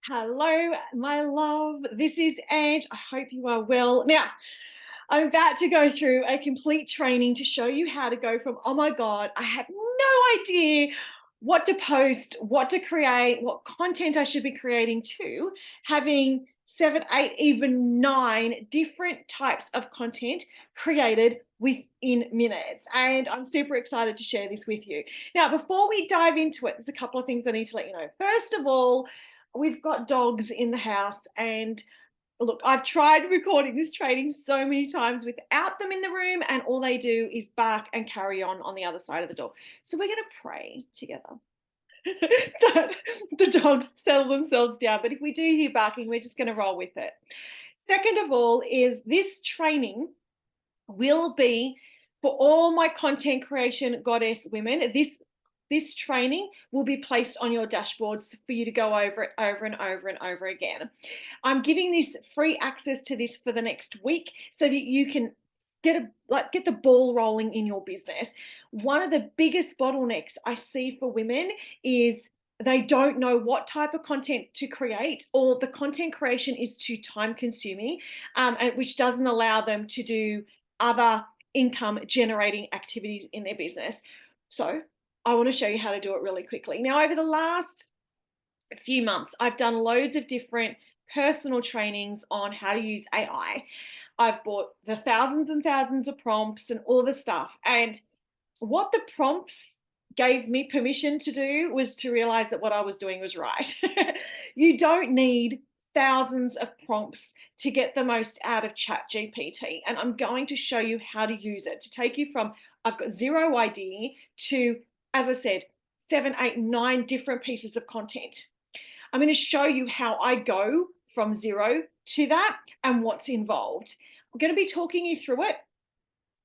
Hello, my love. This is Ange. I hope you are well. Now, I'm about to go through a complete training to show you how to go from, oh my God, I had no idea what to post, what to create, what content I should be creating, to having 7, 8, even 9 different types of content created within minutes. And I'm super excited to share this with you. Now, before we dive into it, there's a couple of things I need to let you know. First of all, we've got dogs in the house, and look, I've tried recording this training so many times without them in the room, and all they do is bark and carry on the other side of the door. So we're going to pray together that the dogs settle themselves down. But if we do hear barking, we're just going to roll with it. Second of all, is this training will be for all my content creation goddess women. This training will be placed on your dashboards for you to go over it over and over and over again. I'm giving this free access to this for the next week so that you can get the ball rolling in your business. One of the biggest bottlenecks I see for women is they don't know what type of content to create, or the content creation is too time consuming, which doesn't allow them to do other income generating activities in their business. So I want to show you how to do it really quickly. Now, over the last few months, I've done loads of different personal trainings on how to use AI. I've bought the thousands and thousands of prompts and all the stuff. And what the prompts gave me permission to do was to realize that what I was doing was right. You don't need thousands of prompts to get the most out of ChatGPT. And I'm going to show you how to use it to take you from I've got zero idea to, as I said, 7, 8, 9 different pieces of content. I'm going to show you how I go from zero to that and what's involved. I'm going to be talking you through it,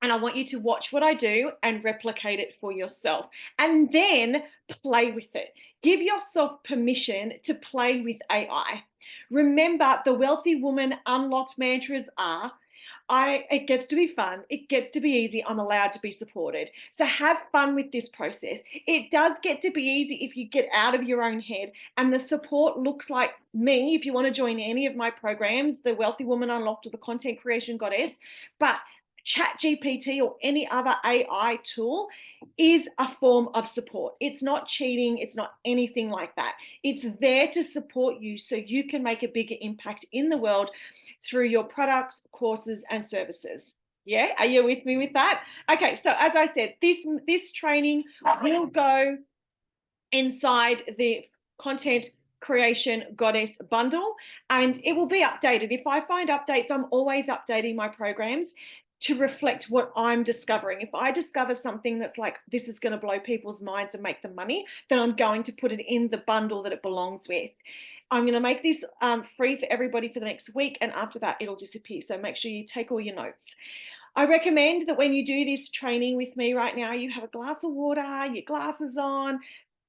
and I want you to watch what I do and replicate it for yourself, and then play with it. Give yourself permission to play with AI. Remember, the Wealthy Woman Unlocked mantras are, it gets to be fun, it gets to be easy, I'm allowed to be supported. So have fun with this process. It does get to be easy if you get out of your own head, and the support looks like me if you want to join any of my programs, the Wealthy Woman Unlocked or the Content Creation Goddess. But ChatGPT or any other AI tool is a form of support. It's not cheating. It's not anything like that. It's there to support you so you can make a bigger impact in the world through your products, courses, and services. Yeah, are you with me with that? Okay, so as I said, this training will go inside the Content Creation Goddess bundle, and it will be updated. If I find updates, I'm always updating my programs to reflect what I'm discovering. If I discover something that's like, this is going to blow people's minds and make them money, then I'm going to put it in the bundle that it belongs with. I'm going to make this free for everybody for the next week, and after that, it'll disappear. So make sure you take all your notes. I recommend that when you do this training with me right now, you have a glass of water, your glasses on,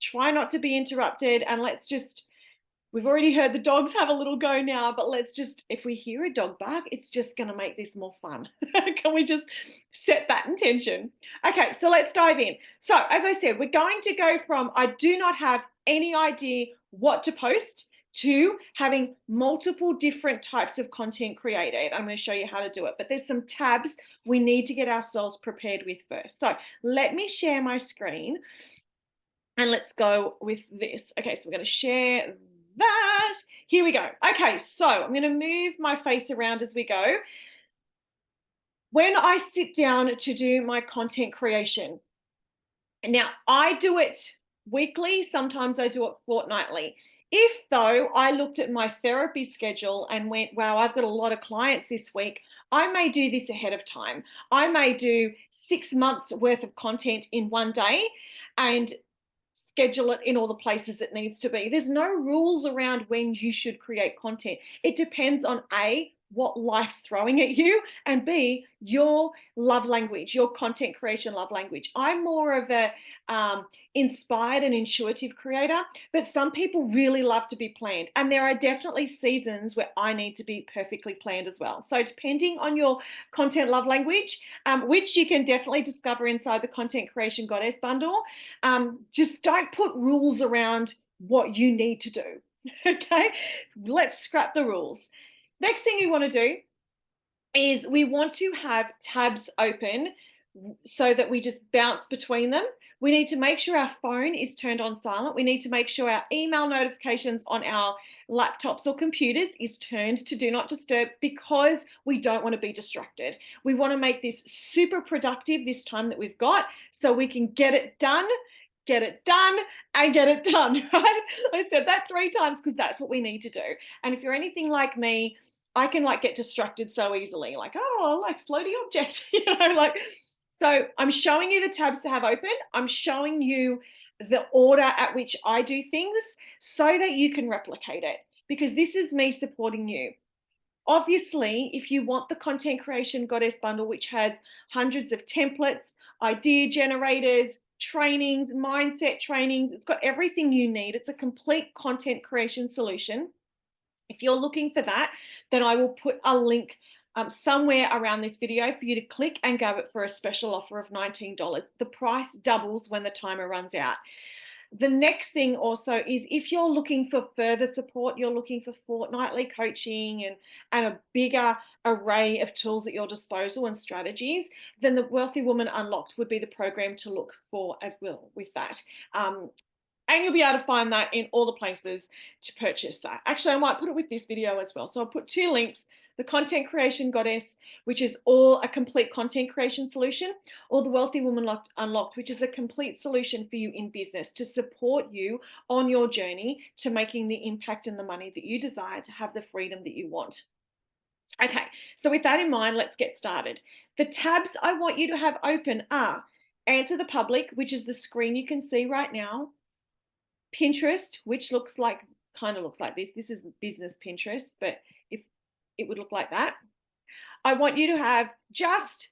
try not to be interrupted, and we've already heard the dogs have a little go now, but if we hear a dog bark, it's just going to make this more fun. Can we just set that intention? Okay, so let's dive in. So as I said, we're going to go from I do not have any idea what to post to having multiple different types of content created. I'm going to show you how to do it, but there's some tabs we need to get ourselves prepared with first. So let me share my screen and let's go with this. Okay, so we're going to share that. Here we go. Okay, so I'm going to move my face around as we go. When I sit down to do my content creation, now I do it weekly, sometimes I do it fortnightly. If though I looked at my therapy schedule and went, wow, I've got a lot of clients this week, I may do this ahead of time. I may do 6 months worth of content in one day and schedule it in all the places it needs to be. There's no rules around when you should create content. It depends on A, what life's throwing at you, and B, your love language, your content creation love language. I'm more of a inspired and intuitive creator, but some people really love to be planned. And there are definitely seasons where I need to be perfectly planned as well. So depending on your content love language, which you can definitely discover inside the Content Creation Goddess bundle, just don't put rules around what you need to do. Okay, let's scrap the rules. Next thing you want to do is we want to have tabs open so that we just bounce between them. We need to make sure our phone is turned on silent. We need to make sure our email notifications on our laptops or computers is turned to do not disturb, because we don't want to be distracted. We want to make this super productive this time that we've got, so we can get it done, and get it done, right? I said that 3 times because that's what we need to do. And if you're anything like me, I can like get distracted so easily, like, oh, like floaty object, like. So I'm showing you the tabs to have open. I'm showing you the order at which I do things so that you can replicate it, because this is me supporting you. Obviously, if you want the Content Creation Goddess bundle, which has hundreds of templates, idea generators, trainings, mindset trainings, it's got everything you need. It's a complete content creation solution. If you're looking for that, then I will put a link somewhere around this video for you to click and grab it for a special offer of $19. The price doubles when the timer runs out. The next thing also is, if you're looking for further support, you're looking for fortnightly coaching and a bigger array of tools at your disposal and strategies, then the Wealthy Woman Unlocked would be the program to look for as well with that. And you'll be able to find that in all the places to purchase that. Actually, I might put it with this video as well. So I'll put 2 links: the Content Creation Goddess, which is all a complete content creation solution, or the Wealthy Woman Unlocked, which is a complete solution for you in business to support you on your journey to making the impact and the money that you desire, to have the freedom that you want. Okay, so with that in mind, let's get started. The tabs I want you to have open are Answer the Public, which is the screen you can see right now; Pinterest, which kind of looks like this. This is business Pinterest, but if it would look like that. I want you to have just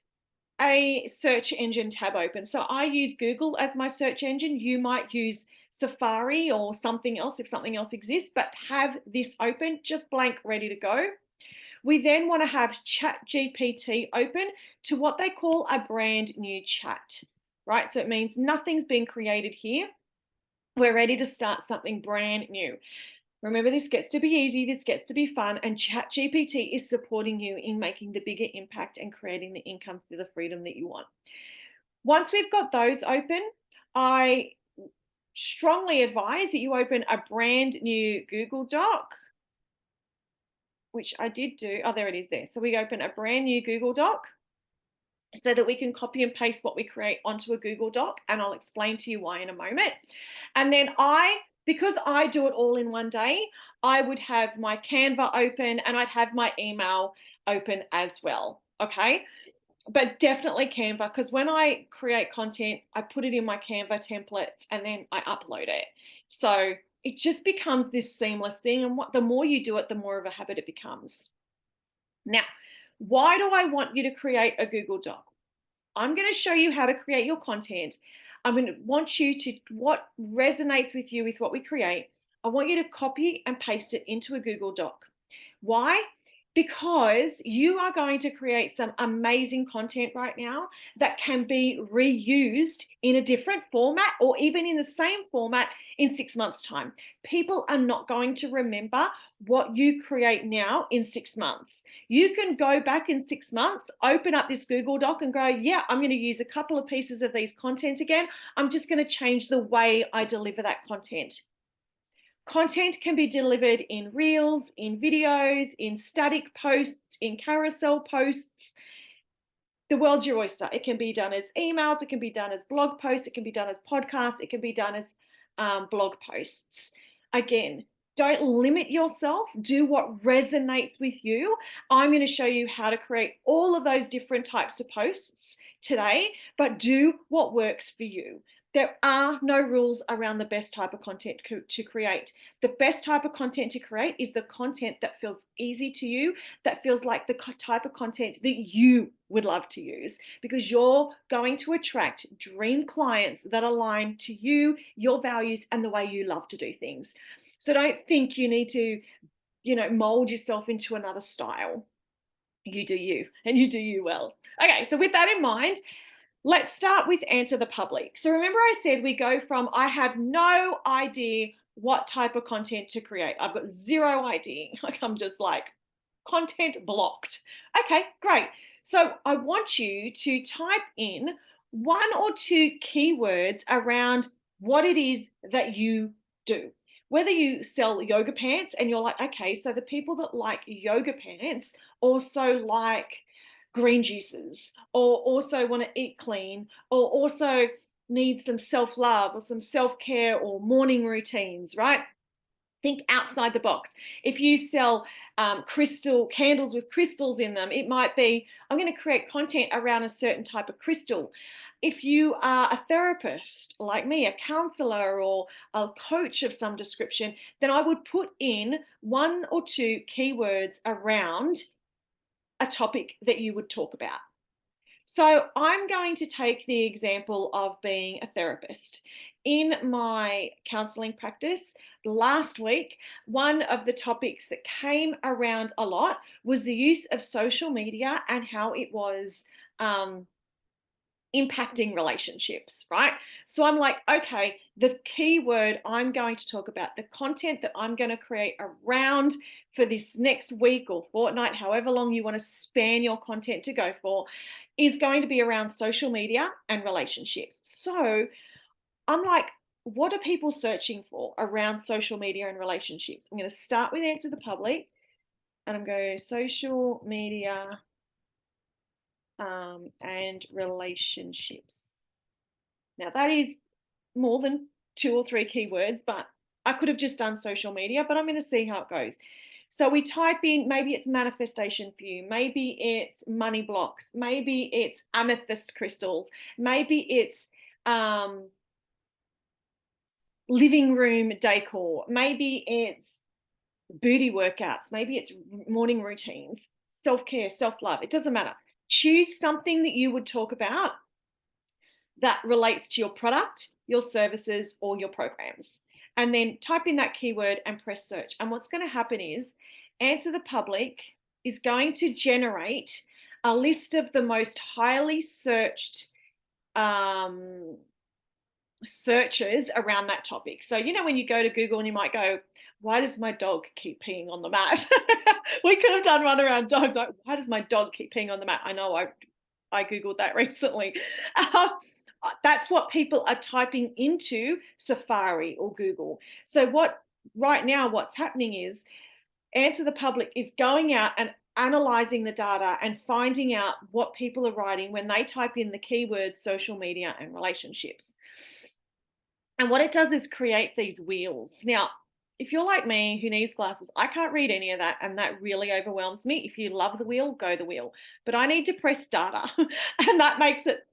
a search engine tab open. So I use Google as my search engine. You might use Safari or something else if something else exists, but have this open, just blank, ready to go. We then want to have ChatGPT open to what they call a brand new chat, right? So it means nothing's been created here. We're ready to start something brand new. Remember, this gets to be easy, this gets to be fun, and ChatGPT is supporting you in making the bigger impact and creating the income for the freedom that you want. Once we've got those open, I strongly advise that you open a brand new Google Doc, which I did do. Oh, there it is there. So we open a brand new Google Doc so that we can copy and paste what we create onto a Google Doc, and I'll explain to you why in a moment. And then because I do it all in one day, I would have my Canva open and I'd have my email open as well, okay? But definitely Canva, because when I create content, I put it in my Canva templates and then I upload it. So it just becomes this seamless thing, and the more you do it, the more of a habit it becomes. Now, why do I want you to create a Google Doc? I'm going to show you how to create your content. I'm going to want you to, what resonates with you with what we create, I want you to copy and paste it into a Google Doc. Why? Because you are going to create some amazing content right now that can be reused in a different format, or even in the same format in 6 months' time. People are not going to remember what you create now in 6 months. You can go back in 6 months, open up this Google Doc and go, yeah, I'm going to use a couple of pieces of these content again. I'm just going to change the way I deliver that content. Content can be delivered in reels, in videos, in static posts, in carousel posts. The world's your oyster. It can be done as emails, it can be done as blog posts, it can be done as podcasts, it can be done as blog posts. Again, don't limit yourself. Do what resonates with you. I'm going to show you how to create all of those different types of posts today, but do what works for you. There are no rules around the best type of content to create. The best type of content to create is the content that feels easy to you, that feels like the type of content that you would love to use, because you're going to attract dream clients that align to you, your values, and the way you love to do things. So don't think you need to, mold yourself into another style. You do you, and you do you well. Okay, so with that in mind, let's start with Answer the Public. So remember I said we go from I have no idea what type of content to create. I've got zero idea. Like, I'm just like, content blocked. Okay, great. So I want you to type in 1 or 2 keywords around what it is that you do. Whether you sell yoga pants and you're like, okay, so the people that like yoga pants also like green juices, or also want to eat clean, or also need some self love or some self care or morning routines, right? Think outside the box. If you sell crystal candles with crystals in them, it might be, I'm going to create content around a certain type of crystal. If you are a therapist like me, a counselor or a coach of some description, then I would put in 1 or 2 keywords around a topic that you would talk about. So I'm going to take the example of being a therapist. In my counseling practice last week, one of the topics that came around a lot was the use of social media and how it was impacting relationships, right? So I'm like, okay, the key word I'm going to talk about, the content that I'm going to create around for this next week or fortnight, however long you want to span your content to go for, is going to be around social media and relationships. So I'm like, what are people searching for around social media and relationships? I'm going to start with Answer the Public, and I'm going social media and relationships. Now, that is more than 2 or 3 keywords, but I could have just done social media, but I'm going to see how it goes. So we type in, maybe it's manifestation for you, maybe it's money blocks, maybe it's amethyst crystals, maybe it's living room decor, maybe it's booty workouts, maybe it's morning routines, self-care, self-love. It doesn't matter. Choose something that you would talk about that relates to your product, your services, or your programs. And then type in that keyword and press search. And what's going to happen is Answer the Public is going to generate a list of the most highly searched searches around that topic. So, you know, when you go to Google and you might go, why does my dog keep peeing on the mat? We could have done one around dogs. Like, why does my dog keep peeing on the mat? I know I Googled that recently. That's what people are typing into Safari or Google. So right now, what's happening is Answer the Public is going out and analyzing the data and finding out what people are writing when they type in the keywords social media and relationships. And what it does is create these wheels. Now, if you're like me who needs glasses, I can't read any of that, and that really overwhelms me. If you love the wheel, go the wheel. But I need to press data, and that makes it,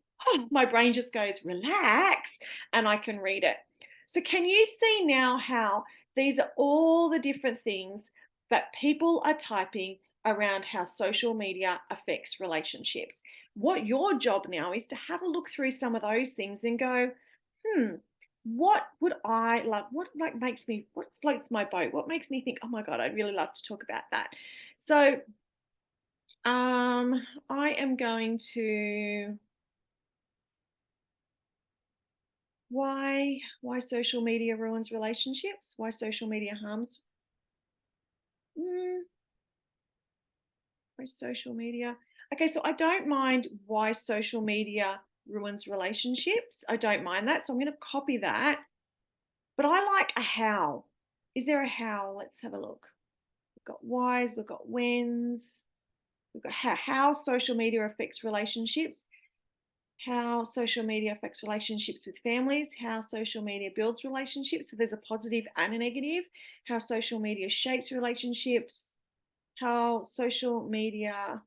my brain just goes, relax, and I can read it. So can you see now how these are all the different things that people are typing around how social media affects relationships? What your job now is to have a look through some of those things and go, what would I like? What what floats my boat? What makes me think, oh my God, I'd really love to talk about that. So I am going to, why social media ruins relationships? Why social media harms? Why social media? Okay, so I don't mind why social media ruins relationships. I don't mind that. So I'm going to copy that. But I like a how. Is there a how? Let's have a look. We've got whys, we've got whens, we've got how social media affects relationships, how social media affects relationships with families, how social media builds relationships. So there's a positive and a negative, how social media shapes relationships, how social media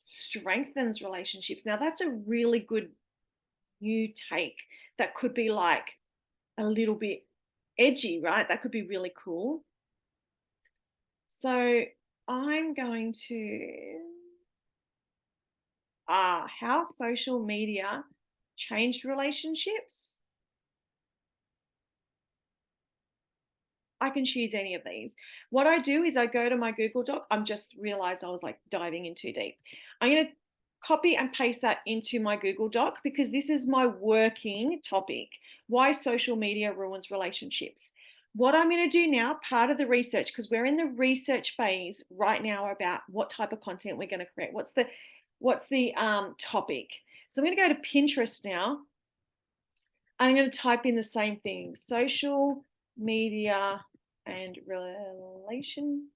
strengthens relationships. Now, that's a really good new take that could be like a little bit edgy, right? That could be really cool. So I'm going to, how social media changed relationships. I can choose any of these. What I do is I go to my Google Doc. I'm just realized I was like diving in too deep. I'm going to copy and paste that into my Google Doc because this is my working topic. Why social media ruins relationships. what I'm going to do now, part of the research, because we're in the research phase right now about what type of content we're going to create. What's the topic? So I'm going to go to Pinterest now. And I'm going to type in the same thing: social media and relationships.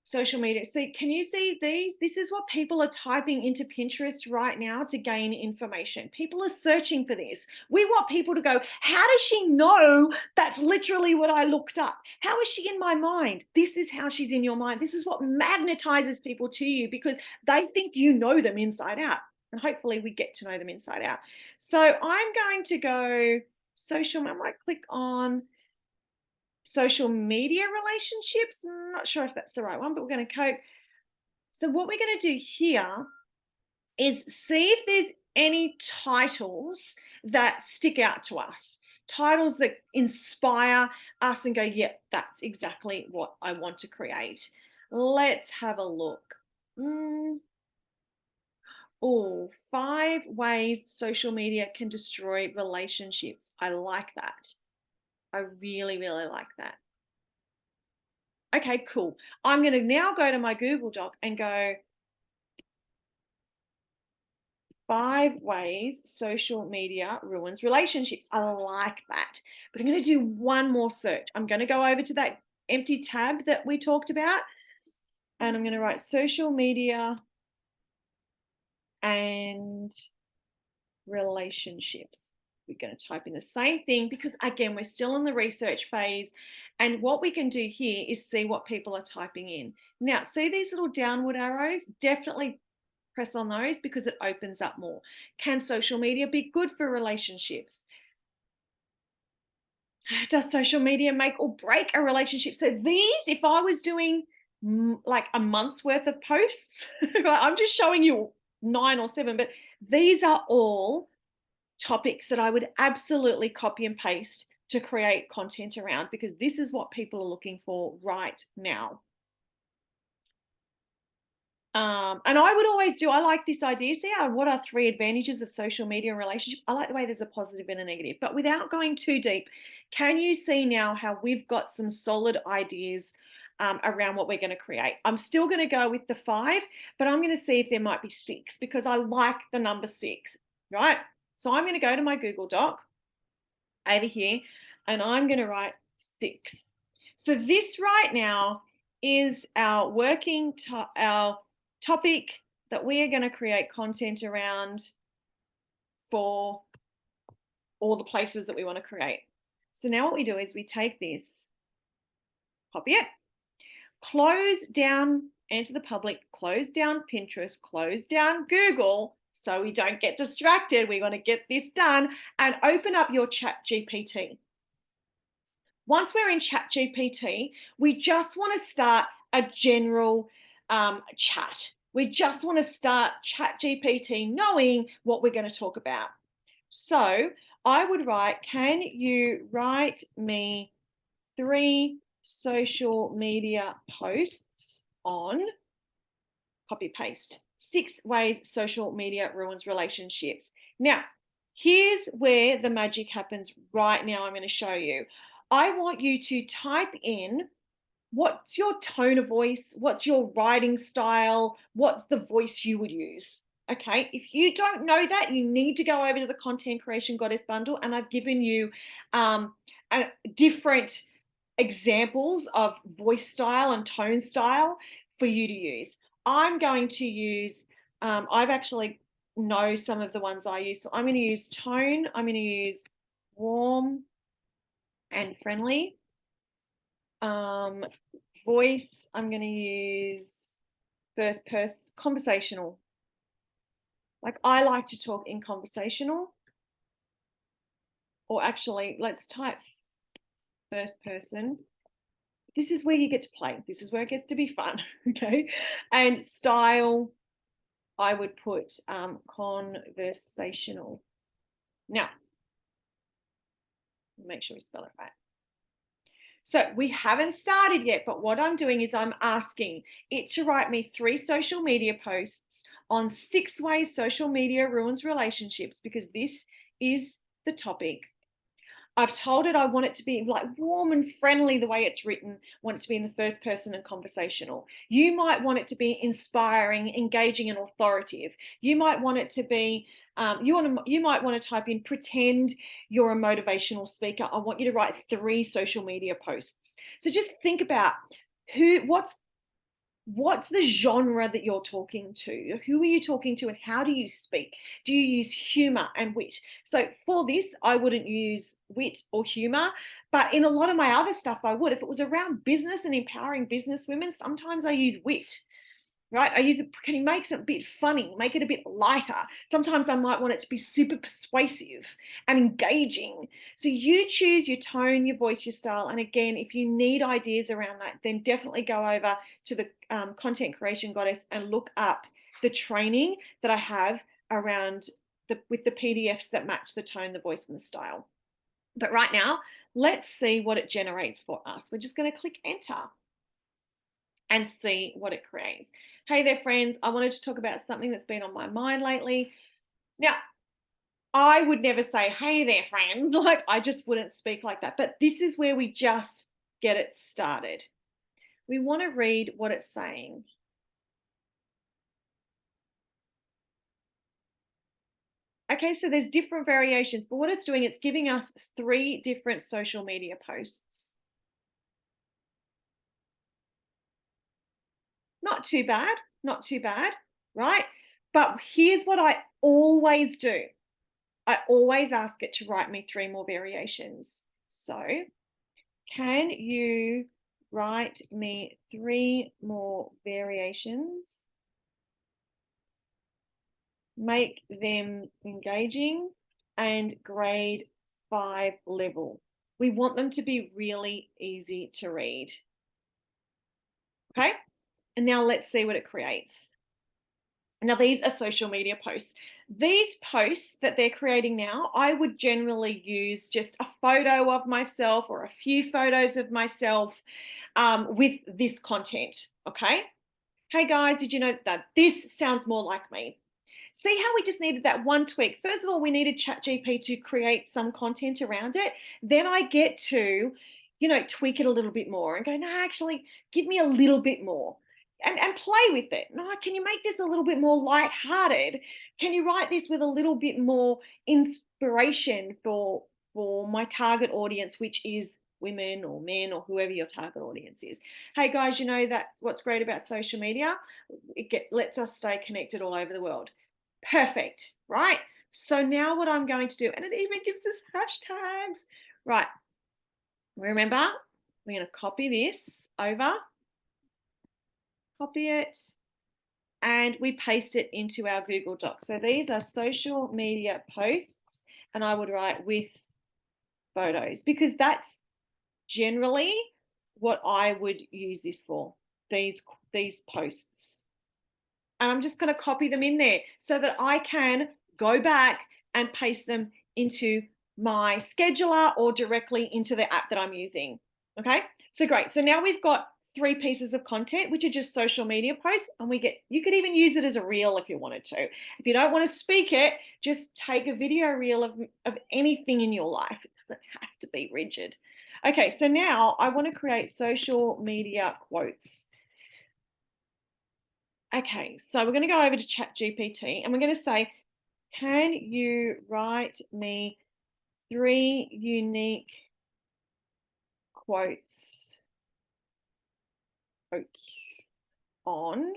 Social media. See, can you see these? This is what people are typing into Pinterest right now to gain information. People are searching for this. We want people to go, how does she know that's literally what I looked up? How is she in my mind? This is how she's in your mind. This is what magnetizes people to you, because they think you know them inside out. And hopefully we get to know them inside out. So I'm going to go social. I might click on social media relationships. I'm not sure if that's the right one, but we're going to cope. So what we're going to do here is see if there's any titles that stick out to us, titles that inspire us and go, yeah, that's exactly what I want to create. Let's have a look. Oh, 5 ways social media can destroy relationships. I like that. I really, really like that. Okay, cool. I'm going to now go to my Google Doc and go 5 ways social media ruins relationships. I like that. But I'm going to do one more search. I'm going to go over to that empty tab that we talked about, and I'm going to write social media and relationships. We're going to type in the same thing because, again, we're still in the research phase. And what we can do here is see what people are typing in. Now, see these little downward arrows? Definitely press on those because it opens up more. Can social media be good for relationships? Does social media make or break a relationship? So these, if I was doing like a month's worth of posts, I'm just showing you 9 or 7, but these are all topics that I would absolutely copy and paste to create content around, because this is what people are looking for right now. And I would always do, I like this idea. See, what are 3 advantages of social media and relationship? I like the way there's a positive and a negative, but without going too deep, can you see now how we've got some solid ideas around what we're going to create? I'm still going to go with the 5, but I'm going to see if there might be 6 because I like the number 6, right? So I'm going to go to my Google Doc over here and I'm going to write 6. So this right now is our our topic that we are going to create content around for all the places that we want to create. So now what we do is we take this, copy it, close down Answer the Public, close down Pinterest, close down Google, so we don't get distracted. We want to get this done, and open up your ChatGPT. Once we're in ChatGPT, we just want to start a general chat. We just want to start ChatGPT knowing what we're going to talk about. So I would write, can you write me 3 social media posts on, copy paste, 6 ways social media ruins relationships. Now, here's where the magic happens right now. I'm going to show you. I want you to type in what's your tone of voice, what's your writing style, what's the voice you would use. Okay, if you don't know that, you need to go over to the Content Creation Goddess bundle, and I've given you different examples of voice style and tone style for you to use. I'm going to use, I've actually know some of the ones I use. So I'm going to use tone, I'm going to use warm and friendly. Voice, I'm going to use first person, conversational. Like I like to talk in conversational. Or actually, let's type first person. This is where you get to play. This is where it gets to be fun, okay? And style, I would put conversational. Now, make sure we spell it right. So we haven't started yet, but what I'm doing is I'm asking it to write me 3 social media posts on 6 ways social media ruins relationships, because this is the topic. I've told it I want it to be like warm and friendly the way it's written, want it to be in the first person and conversational. You might want it to be inspiring, engaging, and authoritative. You might want it to be, you might want to type in pretend you're a motivational speaker. I want you to write 3 social media posts. So just think about what's the genre that you're talking to? Who are you talking to and how do you speak? Do you use humor and wit? So for this, I wouldn't use wit or humor, but in a lot of my other stuff, I would. If it was around business and empowering business women, sometimes I use wit, right? I use it, can you make it a bit funny, make it a bit lighter? Sometimes I might want it to be super persuasive and engaging. So you choose your tone, your voice, your style. And again, if you need ideas around that, then definitely go over to the Content Creation Goddess and look up the training that I have around with the PDFs that match the tone, the voice, and the style. But right now, let's see what it generates for us. We're just going to click enter and see what it creates. Hey there, friends. I wanted to talk about something that's been on my mind lately. Now, I would never say, hey there, friends. Like, I just wouldn't speak like that. But this is where we just get it started. We want to read what it's saying. Okay, so there's different variations, but what it's doing, it's giving us 3 different social media posts. Not too bad, not too bad, right? But here's what I always do. I always ask it to write me 3 more variations. So, can you write me 3 more variations? Make them engaging and grade 5 level. We want them to be really easy to read. Okay? And now let's see what it creates. Now, these are social media posts. These posts that they're creating now, I would generally use just a photo of myself or a few photos of myself with this content, okay? Hey guys, did you know that this sounds more like me? See how we just needed that one tweak? First of all, we needed ChatGPT to create some content around it. Then I get to, tweak it a little bit more and go, no, actually, give me a little bit more. And play with it. No, can you make this a little bit more lighthearted? Can you write this with a little bit more inspiration for my target audience, which is women or men or whoever your target audience is? Hey guys, you know that what's great about social media? It lets us stay connected all over the world. Perfect, right? So now what I'm going to do, and it even gives us hashtags, right? Remember, we're going to copy this over, copy it, and we paste it into our Google Docs. So these are social media posts, and I would write with photos because that's generally what I would use this for, these posts. And I'm just going to copy them in there so that I can go back and paste them into my scheduler or directly into the app that I'm using. Okay, so great. So now we've got 3 pieces of content, which are just social media posts, and you could even use it as a reel if you wanted to. If you don't want to speak it, just take a video reel of anything in your life. It doesn't have to be rigid. Okay, so now I want to create social media quotes. Okay, so we're going to go over to ChatGPT and we're going to say, can you write me 3 unique quotes on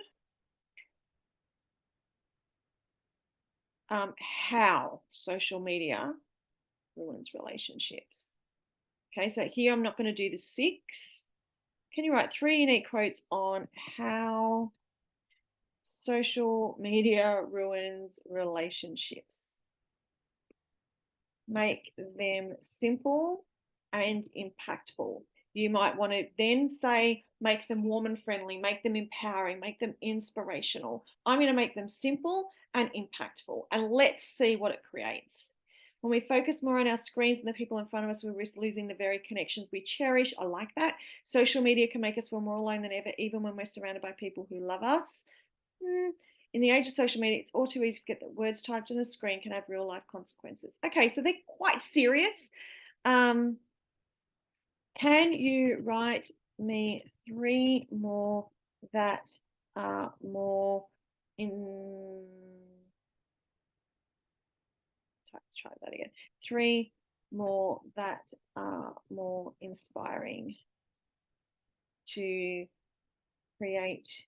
how social media ruins relationships? Okay, so here I'm not going to do the 6. Can you write 3 unique quotes on how social media ruins relationships? Make them simple and impactful. You might want to then say, make them warm and friendly, make them empowering, make them inspirational. I'm going to make them simple and impactful. And let's see what it creates. When we focus more on our screens and the people in front of us, we risk losing the very connections we cherish. I like that. Social media can make us feel more alone than ever, even when we're surrounded by people who love us. In the age of social media, it's all too easy to get the words typed on the screen can have real life consequences. Okay, so they're quite serious. Can you write me 3 more that are more in... Try that again. 3 more that are more inspiring to create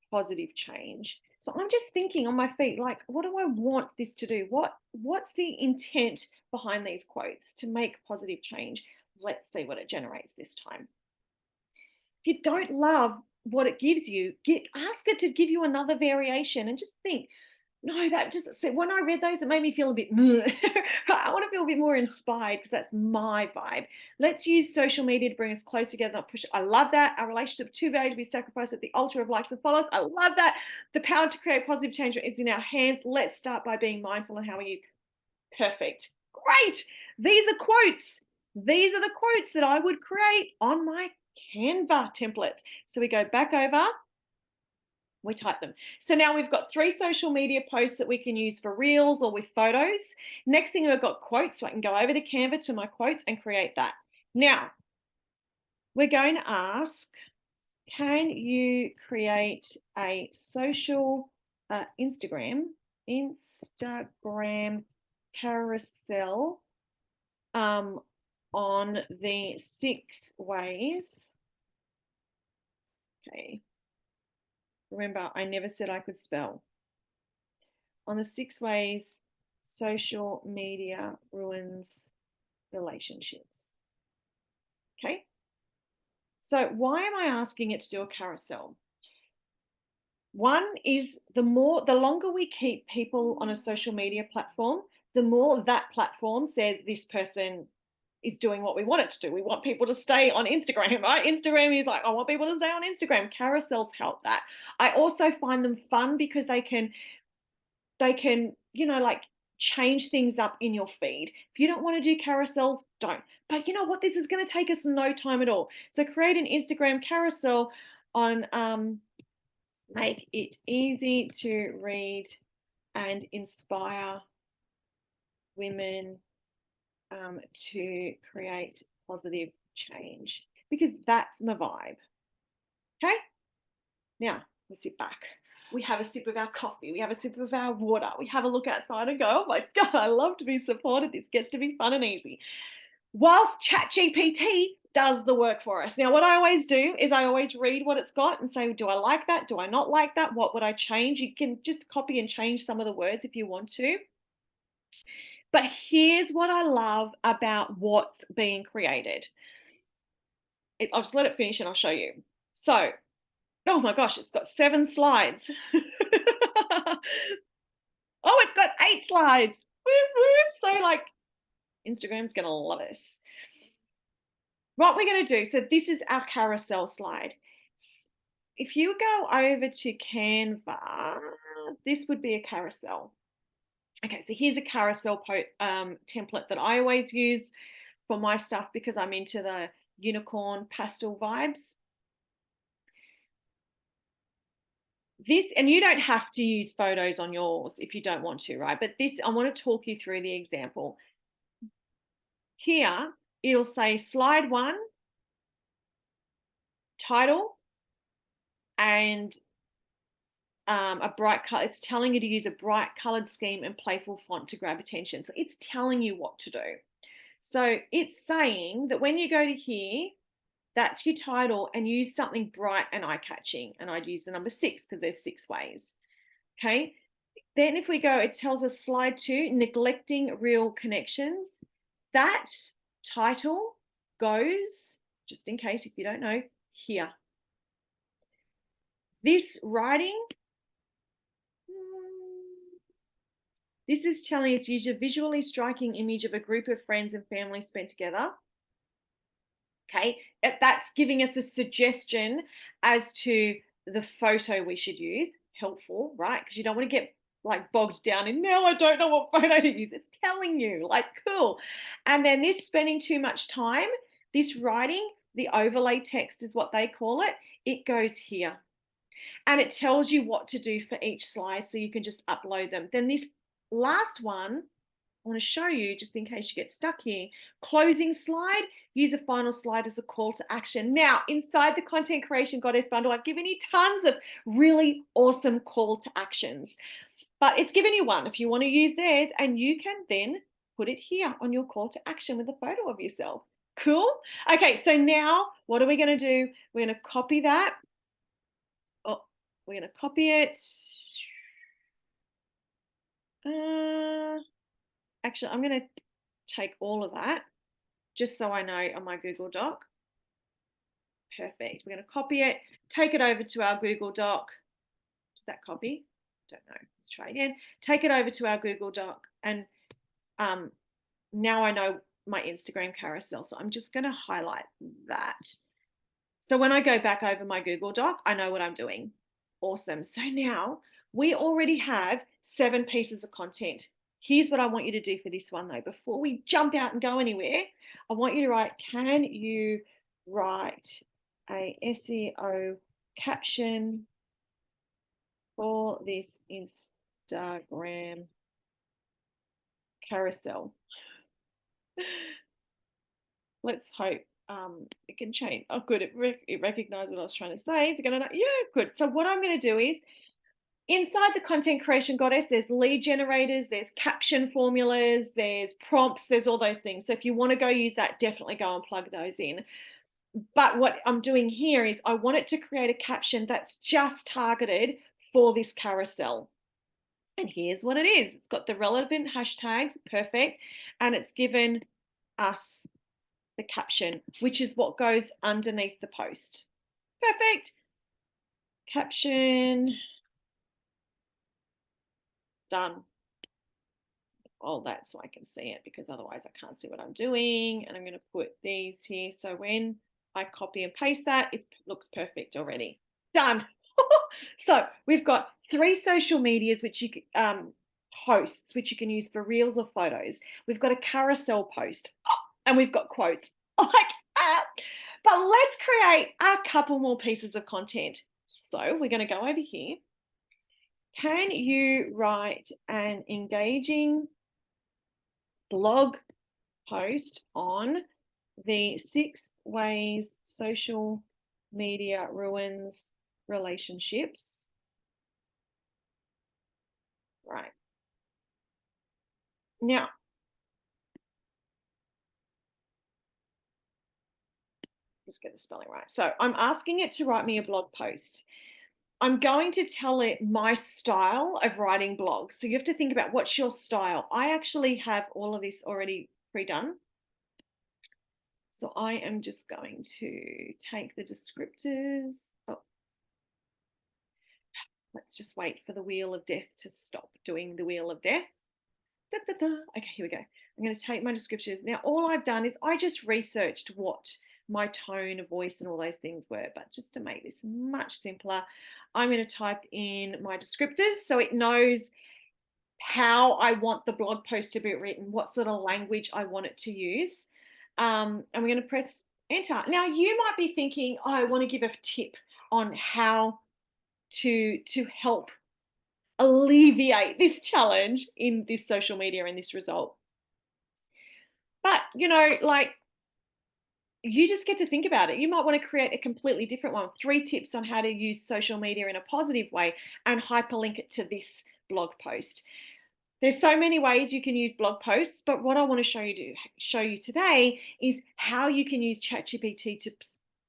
positive change. So I'm just thinking on my feet, like, what do I want this to do? What's the intent behind these quotes to make positive change? Let's see what it generates this time. If you don't love what it gives you, ask it to give you another variation and just think, no, that just, so when I read those, it made me feel a bit, I want to feel a bit more inspired because that's my vibe. Let's use social media to bring us close together, not push it. I love that. Our relationship too valuable to be sacrificed at the altar of likes and follows. I love that. The power to create positive change is in our hands. Let's start by being mindful in how we use. Perfect. Great. These are quotes. These are the quotes that I would create on my Canva template. So we go back over. We type them. So now we've got 3 social media posts that we can use for reels or with photos. Next thing, we've got quotes, so I can go over to Canva to my quotes and create that. Now, we're going to ask, can you create a social Instagram carousel on the 6 ways? Okay. Remember, I never said I could spell. On the 6 ways social media ruins relationships. Okay. So why am I asking it to do a carousel? One is the longer we keep people on a social media platform, the more that platform says this person is doing what we want it to do. We want people to stay on Instagram, right? Instagram is like, I want people to stay on Instagram. Carousels help that. I also find them fun because they can, like change things up in your feed. If you don't want to do carousels, don't. But you know what? This is going to take us no time at all. So create an Instagram carousel on make it easy to read and inspire women to create positive change, because that's my vibe. Okay, now we sit back, we have a sip of our coffee, we have a sip of our water, we have a look outside and go, oh my God, I love to be supported. This gets to be fun and easy. Whilst ChatGPT does the work for us. Now, what I always do is I always read what it's got and say, do I like that? Do I not like that? What would I change? You can just copy and change some of the words if you want to. But here's what I love about what's being created. I'll just let it finish and I'll show you. So, oh my gosh, it's got 7 slides. Oh, it's got 8 slides. So like Instagram's going to love us. What we're going to do, so this is our carousel slide. If you go over to Canva, this would be a carousel. Okay, so here's a carousel template that I always use for my stuff because I'm into the unicorn pastel vibes. This, and you don't have to use photos on yours if you don't want to, right? But this, I want to talk you through the example. Here, it'll say slide 1, title, and a bright color. It's telling you to use a bright colored scheme and playful font to grab attention. So it's telling you what to do. So it's saying that when you go to here, that's your title, and use something bright and eye-catching. And I'd use the number 6 because there's 6 ways. Okay. Then if we go, it tells us slide 2, neglecting real connections. That title goes, just in case if you don't know, here. This writing, this is telling us use a visually striking image of a group of friends and family spent together. Okay, that's giving us a suggestion as to the photo we should use. Helpful, right? Because you don't want to get like bogged down in now I don't know what photo to use. It's telling you, like, cool. And then this spending too much time, this writing, the overlay text is what they call it. It goes here. And it tells you what to do for each slide so you can just upload them. Then this last one, I want to show you just in case you get stuck here. Closing slide, use a final slide as a call to action. Now, inside the Content Creation Goddess bundle, I've given you tons of really awesome call to actions, but it's given you one if you want to use theirs, and you can then put it here on your call to action with a photo of yourself. Cool? Okay, so now what are we going to do? We're going to copy that. Oh, we're going to copy it. Actually, I'm going to take all of that just so I know on my Google Doc. Perfect. We're going to copy it, take it over to our Google Doc. Did that copy? Don't know. Let's try again. Take it over to our Google Doc. And now I know my Instagram carousel. So I'm just going to highlight that. So when I go back over my Google Doc, I know what I'm doing. Awesome. So now we already have 7 pieces of content. Here's what I want you to do for this one though. Before we jump out and go anywhere, I want you to write, can you write a SEO caption for this Instagram carousel? Let's hope it can change. Oh, good. It recognized what I was trying to say. It's going to know. Yeah, good. So what I'm going to do is, inside the Content Creation Goddess, there's lead generators, there's caption formulas, there's prompts, there's all those things. So if you want to go use that, definitely go and plug those in. But what I'm doing here is I want it to create a caption that's just targeted for this carousel. And here's what it is. It's got the relevant hashtags, perfect. And it's given us the caption, which is what goes underneath the post. Perfect. Caption. Done. All that so I can see it, because otherwise I can't see what I'm doing. And I'm going to put these here. So when I copy and paste that, it looks perfect already. Done. So we've got 3 social medias, which you posts, which you can use for reels or photos. We've got a carousel post, and we've got quotes. Like, but let's create a couple more pieces of content. So we're going to go over here. Can you write an engaging blog post on the 6 ways social media ruins relationships? Right. Now, let's get the spelling right. So I'm asking it to write me a blog post. I'm going to tell it my style of writing blogs. So you have to think about, what's your style? I actually have all of this already pre-done. So I am just going to take the descriptors. Oh, let's just wait for the wheel of death to stop doing the wheel of death. Da, da, da. Okay, here we go. I'm going to take my descriptors. Now, all I've done is I just researched what my tone of voice and all those things were, but just to make this much simpler, I'm going to type in my descriptors so it knows how I want the blog post to be written, what sort of language I want it to use. And we're going to press enter. Now, you might be thinking, oh, I want to give a tip on how to help alleviate this challenge in this social media and this result. But, you know, like, you just get to think about it. You might want to create a completely different one. 3 tips on how to use social media in a positive way, and hyperlink it to this blog post. There's so many ways you can use blog posts, but what I want to show you today is how you can use ChatGPT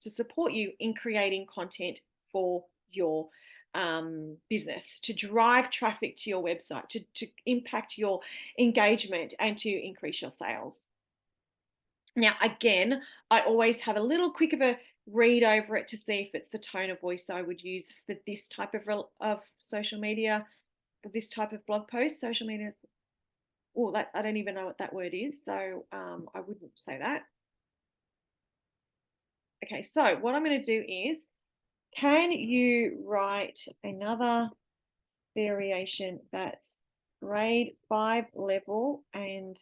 to support you in creating content for your business, to drive traffic to your website, to impact your engagement, and to increase your sales. Now, again, I always have a little quick of a read over it to see if it's the tone of voice I would use for this type of social media, for this type of blog post. Social media, oh, that I don't even know what that word is, so I wouldn't say that. Okay, so what I'm going to do is, can you write another variation that's grade 5 level and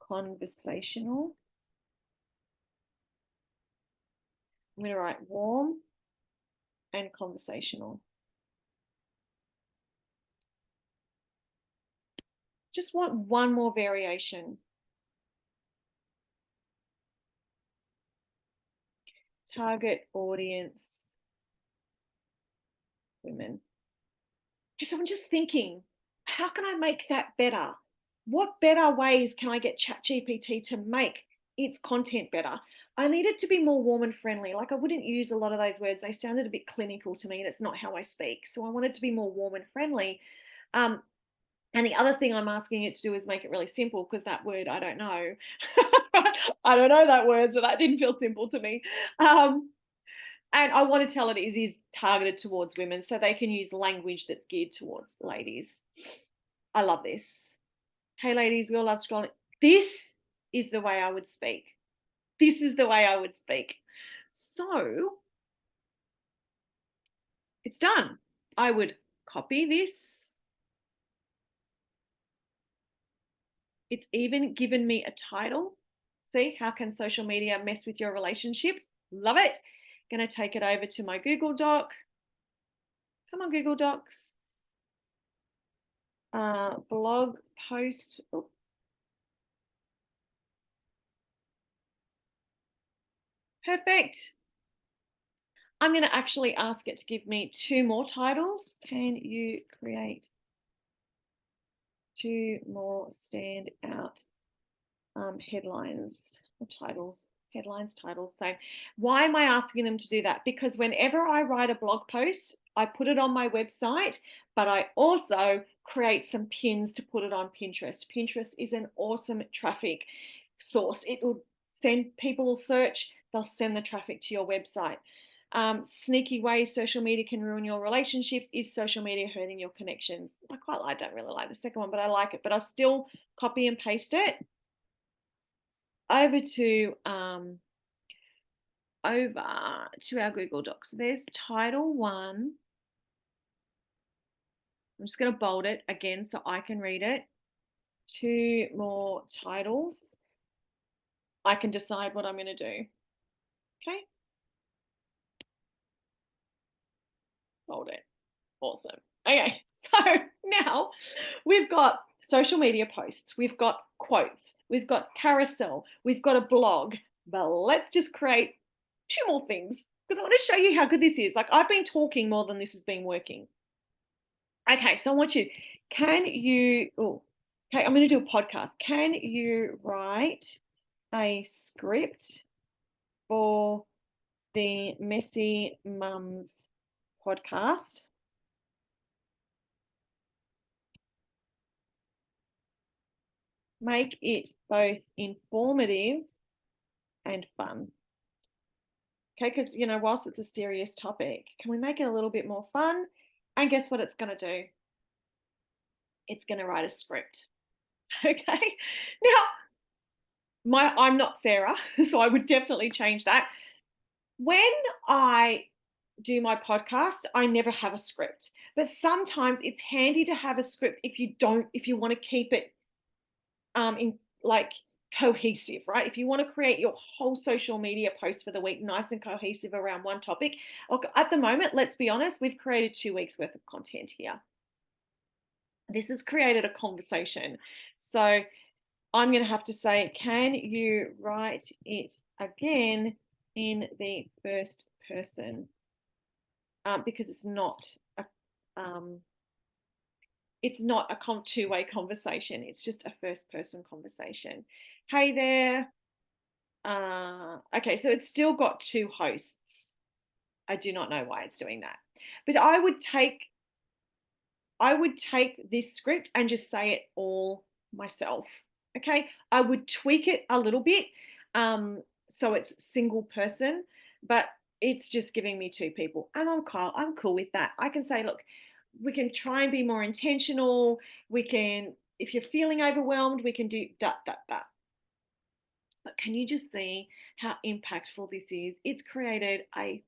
conversational. I'm going to write warm and conversational. Just want one more variation. Target audience, women. So I'm just thinking, how can I make that better? What better ways can I get ChatGPT to make its content better? I need it to be more warm and friendly. Like, I wouldn't use a lot of those words. They sounded a bit clinical to me, and it's not how I speak. So I want it to be more warm and friendly. And the other thing I'm asking it to do is make it really simple, because that word I don't know. I don't know that word, so that didn't feel simple to me. And I want to tell it is targeted towards women, so they can use language that's geared towards ladies. I love this. Hey, ladies, we all love scrolling. This is the way I would speak. This is the way I would speak. So it's done. I would copy this. It's even given me a title. See, how can social media mess with your relationships? Love it. Going to take it over to my Google Doc. Come on, Google Docs. Blog post. Oh. Perfect. I'm going to actually ask it to give me 2 more titles. Can you create 2 more standout headlines or titles? Headlines, titles. So why am I asking them to do that? Because whenever I write a blog post, I put it on my website, but I also create some pins to put it on Pinterest. Pinterest is an awesome traffic source. It will send, people will search, they'll send the traffic to your website. Sneaky ways social media can ruin your relationships. Is social media hurting your connections? I don't really like the second one, but I like it. But I'll still copy and paste it over to our Google Docs. There's title 1. I'm just going to bold it again so I can read it. 2 more titles. I can decide what I'm going to do. Okay. Bold it. Awesome. Okay, so now we've got social media posts, we've got quotes, we've got carousel, we've got a blog, but let's just create 2 more things, because I want to show you how good this is. Like, I've been talking more than this has been working. Okay, so I want you, okay, I'm going to do a podcast. Can you write a script for the Messy Mums podcast? Make it both informative and fun. Okay, because, whilst it's a serious topic, can we make it a little bit more fun? And guess what it's going to do? It's going to write a script. Okay, now I'm not Sarah, so I would definitely change that. When I do my podcast, I never have a script, but sometimes it's handy to have a script if you want to keep it in like cohesive, right? If you want to create your whole social media post for the week nice and cohesive around one topic. At the moment, let's be honest, we've created 2 weeks worth of content here. This has created a conversation. So I'm going to have to say, can you write it again in the first person? Because it's not a 2-way conversation. It's just a first person conversation. Hey there. Okay, so it's still got 2 hosts. I do not know why it's doing that. But I would take this script and just say it all myself. Okay, I would tweak it a little bit so it's single person, but it's just giving me 2 people. And I'm cool with that. I can say, look, we can try and be more intentional. We can, if you're feeling overwhelmed, we can do that. But can you just see how impactful this is? It's created a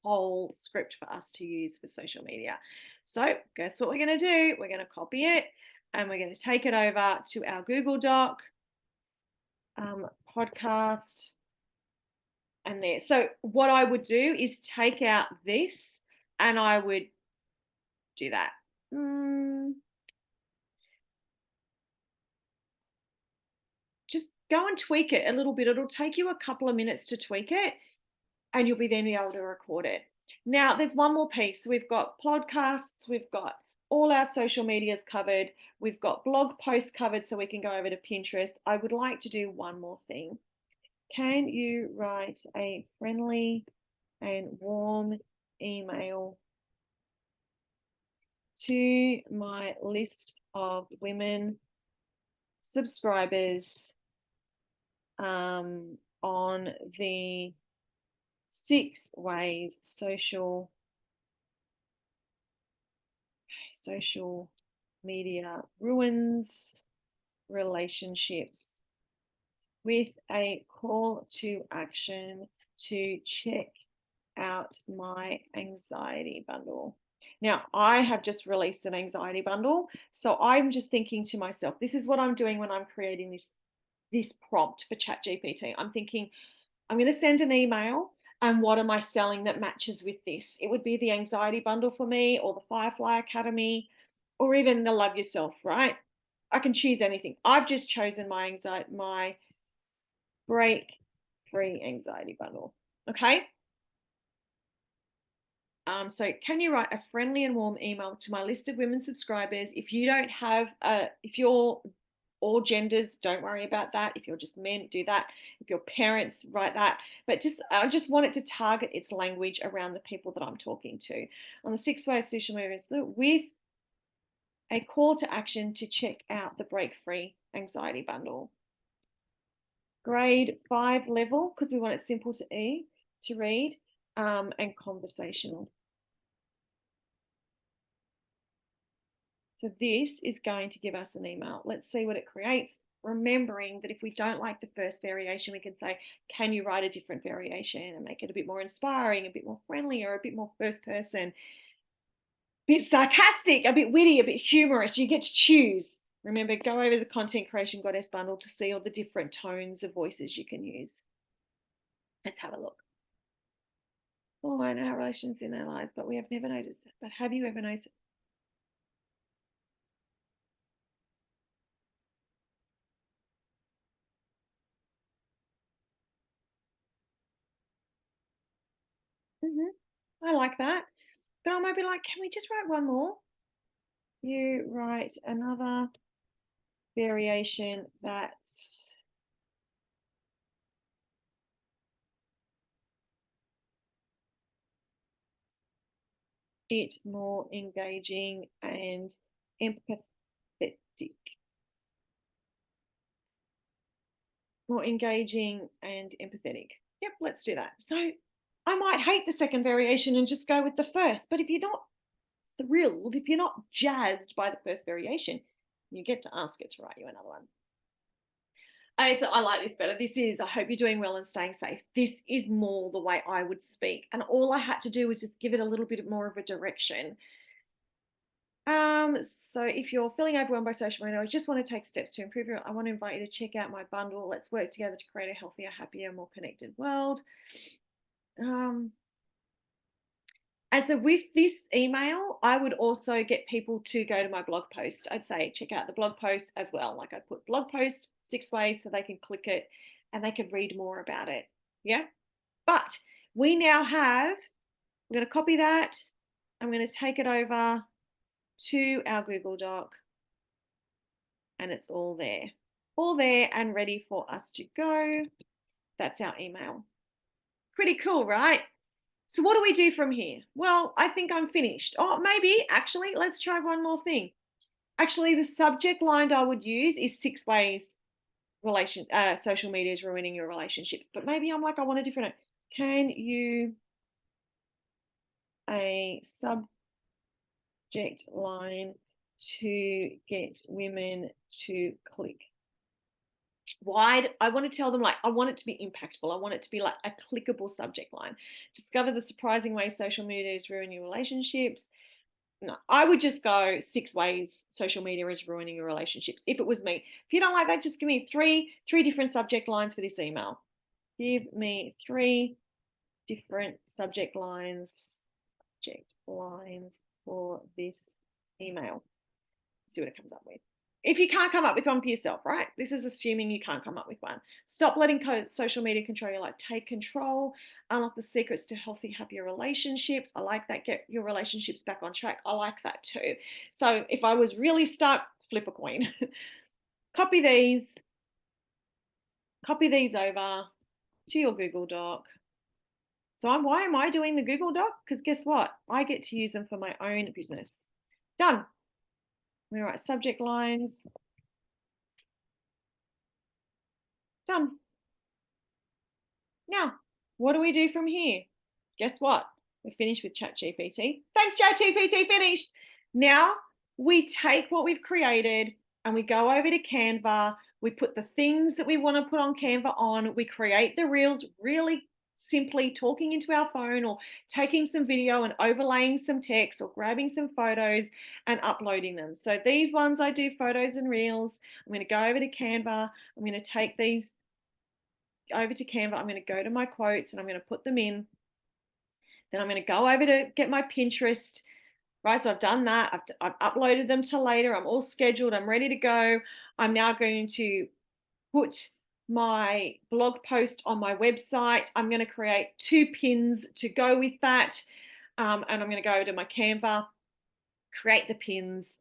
whole script for us to use for social media. So guess what we're going to do? We're going to copy it and we're going to take it over to our Google Doc, podcast, and there. So what I would do is take out this and I would do that. Just go and tweak it a little bit. It'll take you a couple of minutes to tweak it and you'll be then be able to record it. Now, there's one more piece. So we've got podcasts, we've got all our social medias covered, we've got blog posts covered so we can go over to Pinterest. I would like to do one more thing. Can you write a friendly and warm email to my list of women subscribers on the 6 ways social media ruins relationships, with a call to action to check out my anxiety bundle. Now, I have just released an anxiety bundle. So I'm just thinking to myself, this is what I'm doing when I'm creating this prompt for ChatGPT. I'm thinking, I'm going to send an email, and what am I selling that matches with this? It would be the anxiety bundle for me, or the Firefly Academy, or even the Love Yourself, right? I can choose anything. I've just chosen my break free anxiety bundle. Okay. So can you write a friendly and warm email to my list of women subscribers? If you don't have, if you're all genders, don't worry about that. If you're just men, do that. If you're parents, write that. But I just want it to target its language around the people that I'm talking to. On the 6 ways social media with a call to action to check out the Break Free Anxiety Bundle. Grade 5 level, because we want it simple to read, and conversational. So this is going to give us an email. Let's see what it creates. Remembering that if we don't like the first variation, we can say, can you write a different variation and make it a bit more inspiring, a bit more friendly, or a bit more first person, a bit sarcastic, a bit witty, a bit humorous. You get to choose. Remember, go over the Content Creation Goddess bundle to see all the different tones of voices you can use. Let's have a look. Oh, I know our relations in our lives, but we have never noticed that. But have you ever noticed it? I like that. But I might be like, can we just write one more? You write another variation that's bit more engaging and empathetic. More engaging and empathetic. Yep, let's do that. So I might hate the second variation and just go with the first. But if you're not thrilled, if you're not jazzed by the first variation, you get to ask it to write you another one. Okay, so I like this better. This is, I hope you're doing well and staying safe. This is more the way I would speak. And all I had to do was just give it a little bit more of a direction. So if you're feeling overwhelmed by social media, I just want to take steps to improve your, I want to invite you to check out my bundle. Let's work together to create a healthier, happier, more connected world. And so with this email, I would also get people to go to my blog post. I'd say, check out the blog post as well. Like I'd put blog post 6 ways so they can click it and they can read more about it. Yeah. But we now have, I'm going to copy that. I'm going to take it over to our Google Doc and it's all there and ready for us to go. That's our email. Pretty cool, right? So what do we do from here? Well, I think I'm finished. Oh, maybe actually, let's try one more thing. Actually, the subject line I would use is 6 ways social media is ruining your relationships. But maybe I'm like, I want a different. Can you a subject line to get women to click? wide. I want to tell them, like, I want it to be impactful. I want it to be like a clickable subject line. Discover the surprising ways social media is ruining your relationships. No, I would just go 6 ways social media is ruining your relationships if it was me. If you don't like that, just give me three different subject lines for this email. Give me 3 different subject lines for this email. See what it comes up with. If you can't come up with one for yourself, right? This is assuming you can't come up with one. Stop letting social media control your life. Take control. Unlock the secrets to healthy, happier relationships. I like that. Get your relationships back on track. I like that too. So if I was really stuck, flip a coin. Copy these over to your Google Doc. So why am I doing the Google Doc? Because guess what? I get to use them for my own business. Done. I'm going to write subject lines. Done. Now, what do we do from here? Guess what? We're finished with ChatGPT. Thanks, ChatGPT, finished. Now, we take what we've created and we go over to Canva. We put the things that we want to put on Canva on. We create the reels really simply, talking into our phone or taking some video and overlaying some text or grabbing some photos and uploading them. So these ones I do photos and reels. I'm going to go over to Canva. I'm going to take these over to Canva. I'm going to go to my quotes and I'm going to put them in. Then I'm going to go over to get my Pinterest, right? So I've done that. I've uploaded them to later. I'm all scheduled. I'm ready to go. I'm now going to put my blog post on my website. I'm going to create 2 pins to go with that. And I'm going to go to my Canva, create the pins,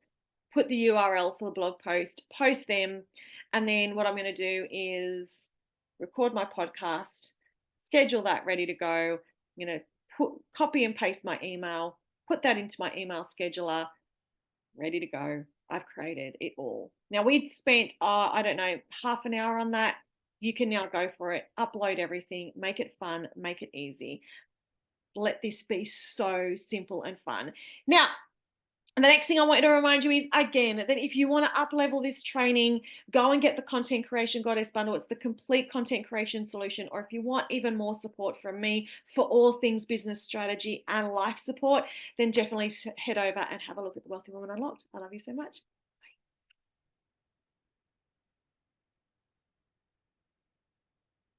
put the URL for the blog post, post them. And then what I'm going to do is record my podcast, schedule that ready to go. I'm going to copy and paste my email, put that into my email scheduler, ready to go. I've created it all. Now we'd spent, I don't know, half an hour on that. You can now go for it, upload everything, make it fun, make it easy. Let this be so simple and fun. Now, and the next thing I want to remind you is, again, that if you want to up-level this training, go and get the Content Creation Goddess Bundle. It's the complete content creation solution. Or if you want even more support from me for all things business strategy and life support, then definitely head over and have a look at the Wealthy Woman Unlocked. I love you so much.